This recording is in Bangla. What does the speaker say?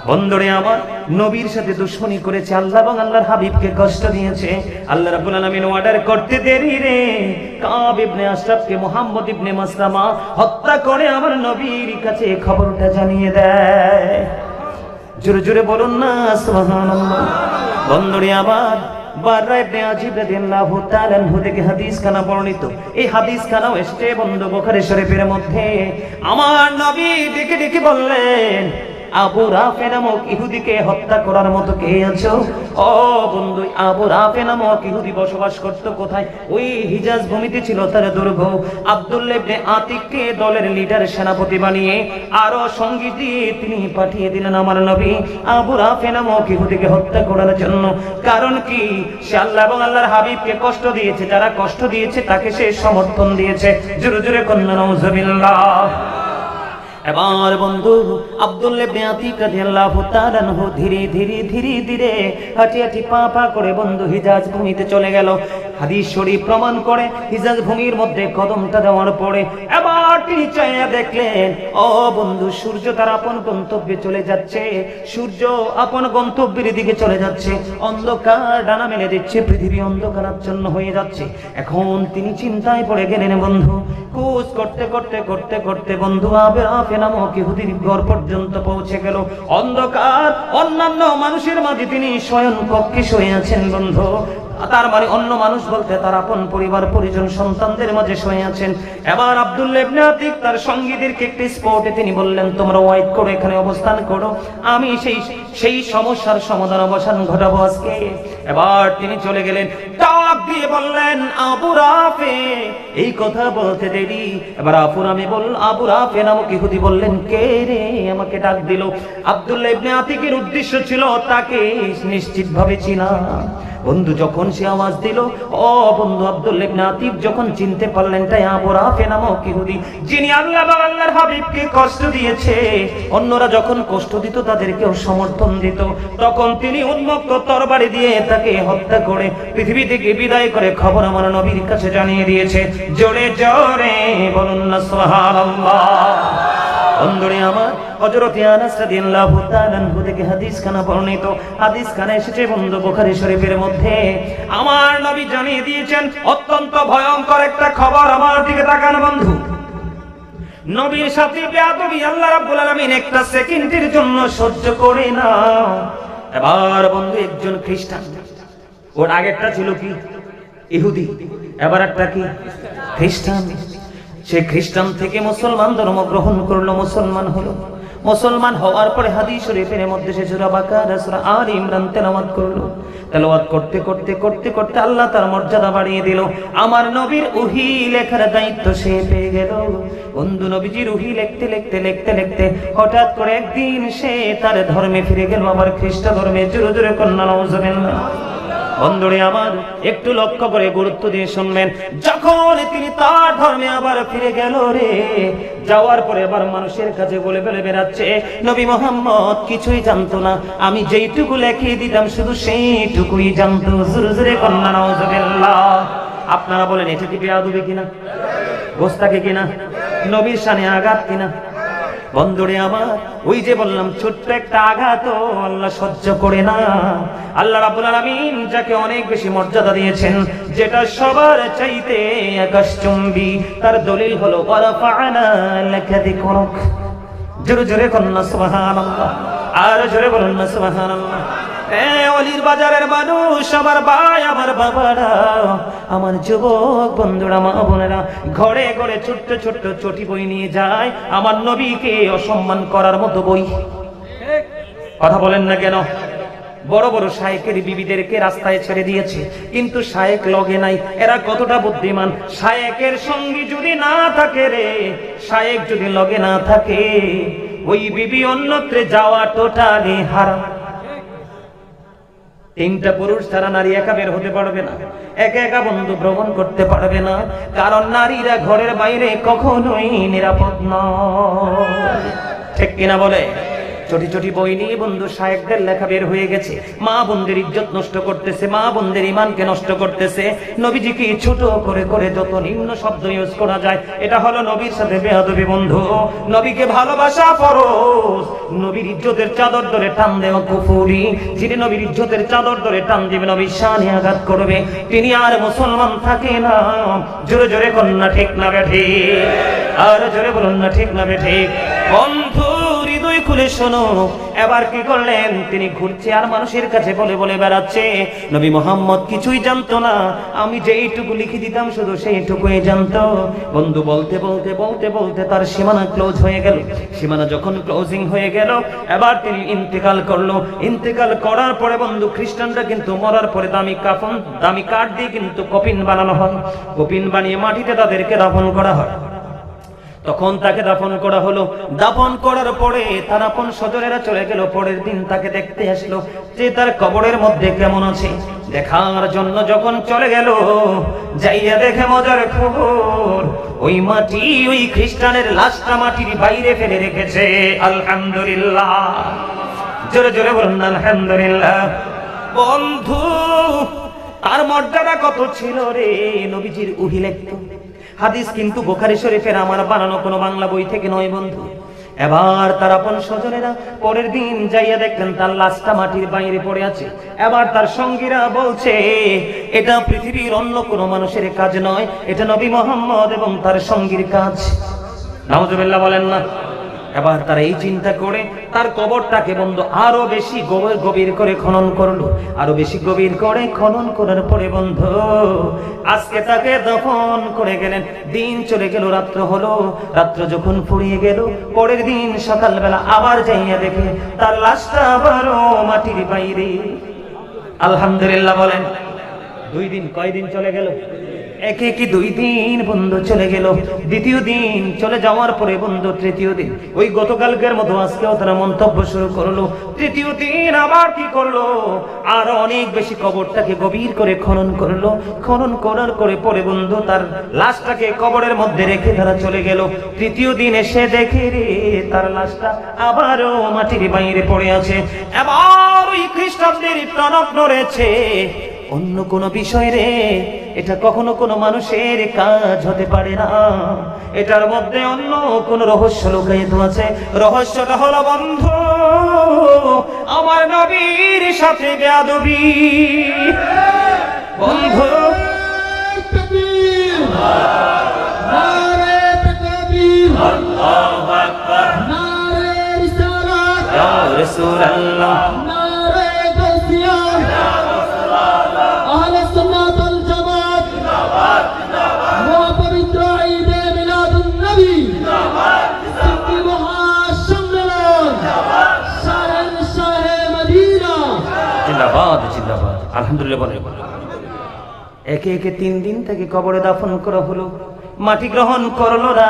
বন্ধুরে আমার, নবীর সাথে দুশমনি করেছে, আল্লাহ এবং আল্লাহর হাবিবকে কষ্ট দিয়েছে। আল্লাহ রাব্বুল আলামিন অর্ডার করতে দেরি রে, কাব ইবনে আশরাফকে মুহাম্মদ ইবনে মাসলামা হত্যা করে আমার নবীর কাছে খবরটা জানিয়ে দেয়। জোরে জোরে বলুন না সুবহানাল্লাহ। বন্ধুরে আমার, বাররা ইবনে আজিব রাদিয়াল্লাহু তাআলা আনহু থেকে হাদিস খানা বর্ণিত। এই হাদিস খানাও এসেছে বন্ধু বুখারী শরীফের মধ্যে। আমার নবী ডেকে ডেকে বললেন, আবু রাফে নামক ইহুদিকে হত্যা করার মতো কে আছো? ও বন্ধু, আবু রাফে নামক ইহুদি বসবাস করত কোথায়? ওই হিজাজ ভূমিতে ছিল তার দুর্গ। আব্দুল্লাহ ইবনে আতিককে দলের লিডার, সেনাপতি বানিয়ে আরো সঙ্গী দিয়ে তিনি পাঠিয়ে দিলেন আমার নবী আবু রাফে নামক ইহুদিকে হত্যা করার জন্য। কারণ কি? সে আল্লাহ এবং আল্লাহর হাবিবকে কষ্ট দিয়েছে, যারা কষ্ট দিয়েছে তাকে সে সমর্থন দিয়েছে। জোরে জোরে কন্যা নাউজুবিল্লাহ। এবার বন্ধু আব্দুল্লাহ ইবনে আতিক রাদিয়াল্লাহু তাআলা আনহু ধীরে ধীরে ধীরে ধীরে হাঁটি হাঁটি পা পা করে বন্ধু হিজাজ ভূমিতে চলে গেল। হাদিস শরীফ প্রমাণ করে হিজাজ ভূমির মধ্যে কদমটা দেওয়ার পরে এবার তিনি চাইয়া দেখলেন, ও বন্ধু, সূর্য তার আপন গন্তব্যে চলে যাচ্ছে। সূর্য আপন গন্তব্যের দিকে চলে যাচ্ছে, অন্ধকার ডানা মেলে দিচ্ছে, পৃথিবী অন্ধকারাচ্ছন্ন হয়ে যাচ্ছে। এখন তিনি চিন্তায় পড়ে গেলেন বন্ধু। খোঁজ করতে করতে করতে করতে বন্ধু আবু রাফে নামক ইহুদির ঘর পর্যন্ত পৌঁছে গেল। অন্ধকার, অন্যান্য মানুষের মাঝে তিনি শয়ন কক্ষে শুয়ে আছেন বন্ধু। তার মানে অন্য মানুষ বলতে তার আপন পরিবার পরিজন সন্তানদের মাঝে শুয়ে আছেন। এবার আব্দুল্লাহ ইবনে আতিক তার সঙ্গীদেরকে একটি স্পটে তিনি বললেন, তোমরা ওয়েট করো, এখানে অবস্থান করো, আমি সেই সমস্যার সমাধান অবসান ঘটাবো আজকে। এবার তিনি চলে গেলেন, ডাক দিয়ে বললেন, আবু রাফে। এই কথা বলতে দেরি এবার আবু রাফে নামক ইহুদি বললেন, কে রে আমাকে ডাক দিল? আব্দুল্লাহ ইবনে আতিকের উদ্দেশ্য ছিল তাকে নিশ্চিতভাবে চিনা। বন্ধু যখন সে আওয়াজ দিল, ও বন্ধু আব্দুল্লাহ ইবনে আতিক যখন চিনতে পারলেন তাই আবু রাফে নামক ইহুদি, যিনি আল্লাহ এবং আল্লাহর হাবিবকে কষ্ট দিয়েছে, অন্যরা যখন কষ্ট দিত তাদেরকেও সমর্থন দিত, তখন তিনি উন্মুক্ত তরবারি দিয়ে তাকে হত্যা করে পৃথিবী থেকে বিদায় করে খবর আমার নবীর কাছে জানিয়ে দিয়েছে। জোরে জোরে বলুন না সুবহানাল্লাহ। বন্ধুরে আমার, হযরত আনাস রাদিয়াল্লাহু তাআলা আনহু থেকে হাদিস খানা বর্ণিত। হাদিস খানা এসেছে বন্ধু বুখারী শরীফের মধ্যে। আমার নবী জানিয়ে দিয়েছেন অত্যন্ত ভয়ঙ্কর একটা খবর। আমার দিকে তাকান বন্ধু। নবীর সাথে বেয়াদবি আল্লাহ রাব্বুল আলামিন একটা সেকেন্ডের জন্য সহ্য করে না। এবার বন্ধু একজন খ্রিস্টান, ওর আগেরটা ছিল কি? ইহুদি, এবার একটা কি? খ্রিস্টান। সে খ্রিস্টান থেকে মুসলমান ধর্ম গ্রহণ করলো, মুসলমান হলো। মুসলমান হওয়ার পরে হাদিস শরীফের মধ্যে সে সূরা বাকারা, সূরা আলে ইমরান তেলাওয়াত করলো। তেলাওয়াত করতে করতে করতে করতে আল্লাহ তার মর্যাদা বাড়িয়ে দিল। আমার নবীর ওহী লেখার দায়িত্ব সে পেয়ে গেল। বন্ধু নবীজির ওহী লিখতে লিখতে লিখতে লিখতে হঠাৎ করে একদিন সে তার ধর্মে ফিরে গেল, আবার খ্রিস্ট ধর্মে। জোরে জোরে কন্যা নাউজুবিল্লাহ। বন্ধুরে আমার, একটু লক্ষ্য করে গুরুত্ব দিয়ে শুনবেন। যখন তিনি তার ধর্মে আবার ফিরে গেল রে, যাওয়ার পরে আবার মানুষের কাছে বলে বলে বেড়াচ্ছে, নবী মুহাম্মদ কিছুই জানতো না, আমি যেইটুকু লিখিয়ে দিতাম শুধু সেইটুকুই জানতো। জোরে জোরে কন্যা নাউজুবিল্লাহ। আপনারা বলেন এটা কি বেয়াদবি কিনা? গোস্তাকি কিনা? নবীর শানে আঘাত কিনা? বন্ধুরে আমার, ওই যে বললাম ছোট্ট একটা আঘাত আল্লাহ সহ্য করে না। আল্লাহ রাব্বুল আলামিন যাকে অনেক বেশি মর্যাদা দিয়েছেন, যেটা সবার চাইতে আকাশচুম্বী, তার দলিল হলো ওয়ারাফা'না লাকা যিকরাক। জোরে জোরে কন্না সুবহানাল্লাহ। আর জোরে বলুন না সুবহানাল্লাহ। অলির বাজারের মানুষ, আমার ভাই, আমার বাবারা, আমার যুবক বন্ধুরা, মা বোনেরা, ঘরে ঘরে ছোট্ট ছোট্ট চটি বই নিয়ে যায় আমার নবীকে অসম্মান করার মতো বই। কথা বলেন না কেন? বড় বড় শায়েকের বিবিদেরকে রাস্তায় ছেড়ে দিয়েছে, কিন্তু শায়েক লগে নাই। এরা কতটা বুদ্ধিমান! শায়েকের সঙ্গী যদি না থাকে রে, শায়েক যদি লগে না থাকে, ওই বিবি অন্যত্রে যাওয়া টোটালি হারাম। তিনটা পুরুষ ছাড়া নারী একা বের হতে পারবে না, একা একা বন্ধু ভ্রমণ করতে পারবে না, কারণ নারীরা ঘরের বাইরে কখনোই নিরাপদ নয়। ঠিক কিনা বলে? ছোটি ছোটি বই নিয়ে বন্ধু শায়েখদের লেখা বের হয়ে গেছে, মা বোনদের ইজ্জত নষ্ট করতেছে, মা বোনদের ঈমানকে নষ্ট করতেছে। নবীজিকে ছোট করে করে যত নিম্ন শব্দ ইউজ করা যায়, এটা হলো নবীর সাথে বেয়াদবি বন্ধু। নবীকে ভালোবাসা ফরজ, নবীর ইজ্জতের চাদর ধরে টান দেওয়া কুফরি। যিনি নবীর ইজ্জতের চাদর ধরে টান দিবে, নবীর শানে আঘাত করবে, তিনি আর মুসলমান থাকে না। জোরে জোরে কন্যা ঠিক না বেঠি, আর জোরে বলুন না ঠিক না বেঠি। বন্ধু হৃদয় খুলে শোনো, এবার কি করলেন, তিনি ঘুরছে আর মানুষের কাছে বলে বলে বেড়াচ্ছে নবী মোহাম্মদ কিছুই জানতো না, আমি যেইটুকু লিখে দিতাম শুধু সেইটুকুই জানতো। বন্ধু বলতে বলতে বলতে বলতে তার সীমানা ক্লোজ হয়ে গেল। সীমানা যখন ক্লোজিং হয়ে গেল, এবার তিনি ইন্তেকাল করলো। ইন্তেকাল করার পরে বন্ধু, খ্রিস্টানরা কিন্তু মরার পরে দামি কাফন, দামি কাঠ দিয়ে কিন্তু কফিন বানানো হয়, কফিন বানিয়ে মাটিতে তাদেরকে দাফন করা হয়। তখন তাকে দাফন করা হলো। দাফন করার পরে তার আপন স্বজনেরা চলে গেল। পরের দিন তাকে দেখতে আসলো যে তার কবরের মধ্যে কেমন আছে। দেখার জন্য যখন চলে গেল, যাইয়া দেখে মজার খবর, ওই মাটি, ওই খ্রিস্টানের লাশটা মাটির বাইরে ফেলে রেখেছে। আলহামদুলিল্লাহ, জোরে জোরে বলুন আলহামদুলিল্লাহ। বন্ধু, তার মর্যাদা কত ছিল রে, নবীজির উহি লিখতো। হাদিস কিন্তু বুখারী শরীফের আমার বানানো কোনো বাংলা বই থেকে নয় বন্ধু। এবার তার আপন স্বজনেরা পরের দিন যাইয়া দেখলেন তার লাশটা মাটির বাইরে পড়ে আছে। এবার তার সঙ্গীরা বলছে, এটা পৃথিবীর অন্য কোনো মানুষের কাজ নয়, এটা নবী মুহাম্মদ এবং তার সঙ্গীর কাজ। নাউজুবিল্লাহ বলেন না। এবার তারা এই চিন্তা করে তার কবরটাকে বন্ধু আরো বেশি গভীর করে খনন করলো। আরো বেশি গভীর করে খনন করার পরে বন্ধু আজকে তাকে দফন করে গেলেন। দিন চলে গেল, রাত্র হলো। রাত্র যখন ফুরিয়ে গেল, পরের দিন সকালবেলা আবার যাইয়া দেখে তার লাশটা আবারও মাটির বাইরে। আলহামদুলিল্লাহ বলেন। 2 দিন, কয়দিন চলে গেল? একে কি 2 দিন বন্ধু চলে গেল। দ্বিতীয় দিন চলে যাওয়ার পরে বন্ধু তৃতীয় দিন, ওই গতকালকের মতো আজকেও তারা মন্তব্য শুরু করলো। তৃতীয় দিন আবার কি করলো, আর অনেক বেশি কবরটাকে গভীর করে খনন করলো। খনন করার করে পরে বন্ধু তার লাশটাকে কবরের মধ্যে রেখে তারা চলে গেল। তৃতীয় দিন এসে দেখে রে, তার লাশটা আবারও মাটির বাইরে পড়ে আছে। এবার ওই খ্রিস্টানদের টনক নড়েছে। অন্য কোন বিষয় রে, এটা কখনো কোনো মানুষের কাজ হতে পারে না। এটার মধ্যে অন্য কোন রহস্য লুকায়িত আছে। রহস্যটা হলো বন্ধু, আমার নবীর সাথে বেয়াদবি। বন্ধু, আল্লাহু আকবার, নারে রিসালাত, ইয়া রাসূলুল্লাহ, নারে গাউসিয়া, জিন্দাবাদ। আলহামদুলিল্লাহ বলেন। একে একে 3 দিন থেকে কবরে দাফন করা হলো। মাটি গ্রহণ করলো না।